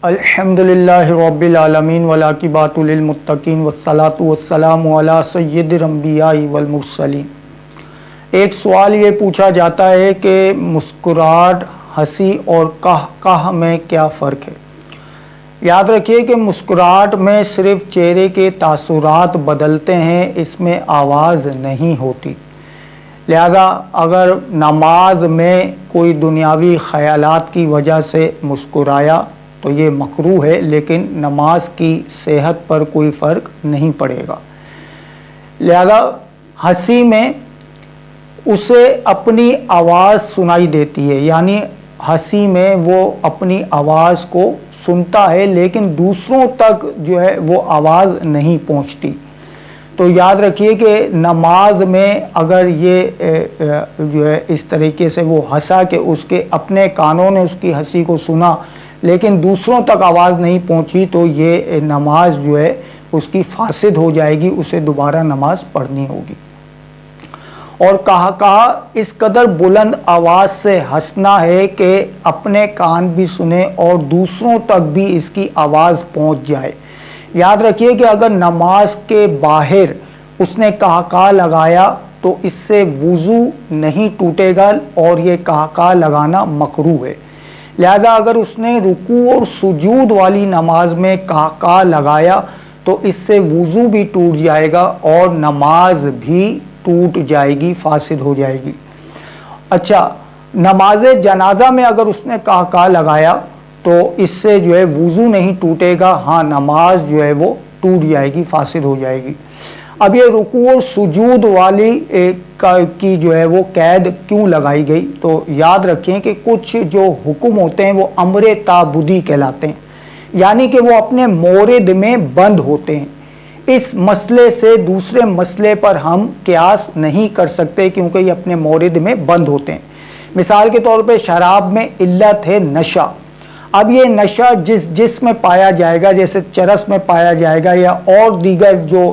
الحمدللہ رب العالمین والعاقبۃ للمتقین والصلاۃ والسلام علی سید الانبیاء والمرسلین۔ ایک سوال یہ پوچھا جاتا ہے کہ مسکراہٹ، ہنسی اور قہقہ میں کیا فرق ہے؟ یاد رکھیے کہ مسکراہٹ میں صرف چہرے کے تاثرات بدلتے ہیں، اس میں آواز نہیں ہوتی۔ لہذا اگر نماز میں کوئی دنیاوی خیالات کی وجہ سے مسکرایا تو یہ مکروہ ہے، لیکن نماز کی صحت پر کوئی فرق نہیں پڑے گا۔ لہذا ہنسی میں اسے اپنی آواز سنائی دیتی ہے، یعنی ہنسی میں وہ اپنی آواز کو سنتا ہے لیکن دوسروں تک جو ہے وہ آواز نہیں پہنچتی۔ تو یاد رکھیے کہ نماز میں اگر یہ جو ہے اس طریقے سے وہ ہنسا کہ اس کے اپنے کانوں نے اس کی ہنسی کو سنا لیکن دوسروں تک آواز نہیں پہنچی، تو یہ نماز جو ہے اس کی فاسد ہو جائے گی، اسے دوبارہ نماز پڑھنی ہوگی۔ اور کہا اس قدر بلند آواز سے ہنسنا ہے کہ اپنے کان بھی سنے اور دوسروں تک بھی اس کی آواز پہنچ جائے۔ یاد رکھیے کہ اگر نماز کے باہر اس نے کہا لگایا تو اس سے وضو نہیں ٹوٹے گا اور یہ کہا لگانا مکروہ ہے۔ لہذا اگر اس نے رکوع اور سجود والی نماز میں کہا لگایا تو اس سے وضو بھی ٹوٹ جائے گا اور نماز بھی ٹوٹ جائے گی، فاسد ہو جائے گی۔ اچھا، نماز جنازہ میں اگر اس نے کہا لگایا تو اس سے جو ہے وضو نہیں ٹوٹے گا، ہاں نماز جو ہے وہ ٹوٹ جائے گی، فاسد ہو جائے گی۔ اب یہ رکوع اور سجود والی کی جو ہے وہ قید کیوں لگائی گئی؟ تو یاد رکھیں کہ کچھ جو حکم ہوتے ہیں وہ امر تعبدی کہلاتے ہیں، یعنی کہ وہ اپنے مورد میں بند ہوتے ہیں۔ اس مسئلے سے دوسرے مسئلے پر ہم قیاس نہیں کر سکتے کیونکہ یہ اپنے مورد میں بند ہوتے ہیں۔ مثال کے طور پہ شراب میں علت ہے نشہ۔ اب یہ نشہ جس میں پایا جائے گا، جیسے چرس میں پایا جائے گا یا اور دیگر جو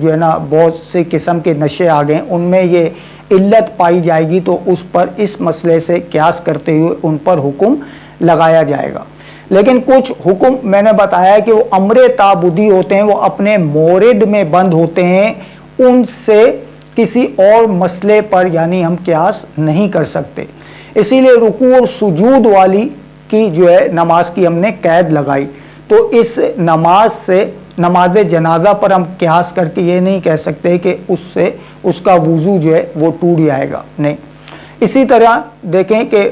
ہے نا بہت سے قسم کے نشے آ گئے ان میں یہ علت پائی جائے گی، تو اس پر اس مسئلے سے قیاس کرتے ہوئے ان پر حکم لگایا جائے گا۔ لیکن کچھ حکم میں نے بتایا کہ وہ امر تعبدی ہوتے ہیں، وہ اپنے مورد میں بند ہوتے ہیں، ان سے کسی اور مسئلے پر یعنی ہم قیاس نہیں کر سکتے۔ اسی لیے رکوع اور سجود والی کی جو ہے نماز کی ہم نے قید لگائی، تو اس نماز سے نماز جنازہ پر ہم قیاس کر کے یہ نہیں کہہ سکتے کہ اس سے اس کا وضو جو ہے وہ ٹوٹ جائے گا، نہیں۔ اسی طرح دیکھیں کہ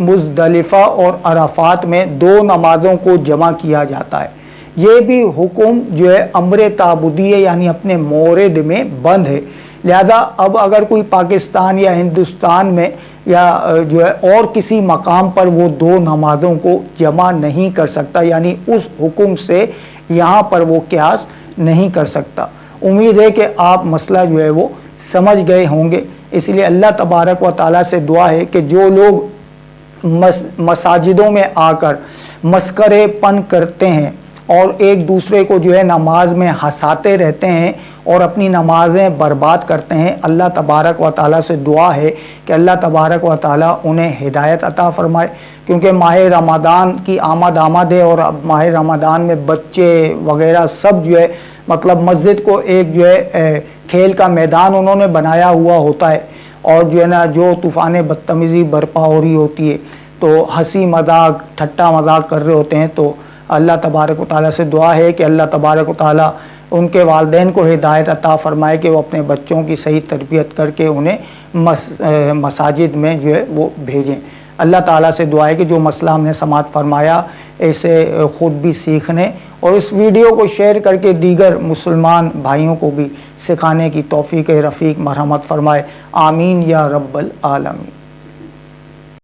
مزدلفہ اور عرفات میں دو نمازوں کو جمع کیا جاتا ہے، یہ بھی حکم جو ہے امر تعبدی ہے، یعنی اپنے مورد میں بند ہے۔ لہذا اب اگر کوئی پاکستان یا ہندوستان میں یا جو ہے اور کسی مقام پر وہ دو نمازوں کو جمع نہیں کر سکتا، یعنی اس حکم سے یہاں پر وہ قیاس نہیں کر سکتا۔ امید ہے کہ آپ مسئلہ جو ہے وہ سمجھ گئے ہوں گے۔ اس لیے اللہ تبارک و تعالیٰ سے دعا ہے کہ جو لوگ مساجدوں میں آ کر مسخرے پن کرتے ہیں اور ایک دوسرے کو جو ہے نماز میں ہنساتے رہتے ہیں اور اپنی نمازیں برباد کرتے ہیں، اللہ تبارک و تعالیٰ سے دعا ہے کہ اللہ تبارک و تعالیٰ انہیں ہدایت عطا فرمائے، کیونکہ ماہ رمضان کی آمد ہے اور اب ماہ رمضان میں بچے وغیرہ سب جو ہے مطلب مسجد کو ایک جو ہے کھیل کا میدان انہوں نے بنایا ہوا ہوتا ہے، اور جو ہے نا جو طوفان بدتمیزی برپا ہو رہی ہوتی ہے تو ہنسی مذاق ٹھٹا مذاق کر رہے ہوتے ہیں، تو اللہ تبارک و تعالیٰ سے دعا ہے کہ اللہ تبارک و تعالیٰ ان کے والدین کو ہدایت عطا فرمائے کہ وہ اپنے بچوں کی صحیح تربیت کر کے انہیں مساجد میں جو ہے وہ بھیجیں۔ اللہ تعالیٰ سے دعا ہے کہ جو مسئلہ ہم نے سماعت فرمایا اسے خود بھی سیکھنے اور اس ویڈیو کو شیئر کر کے دیگر مسلمان بھائیوں کو بھی سکھانے کی توفیق رفیق مرحمت فرمائے، آمین یا رب العالمین۔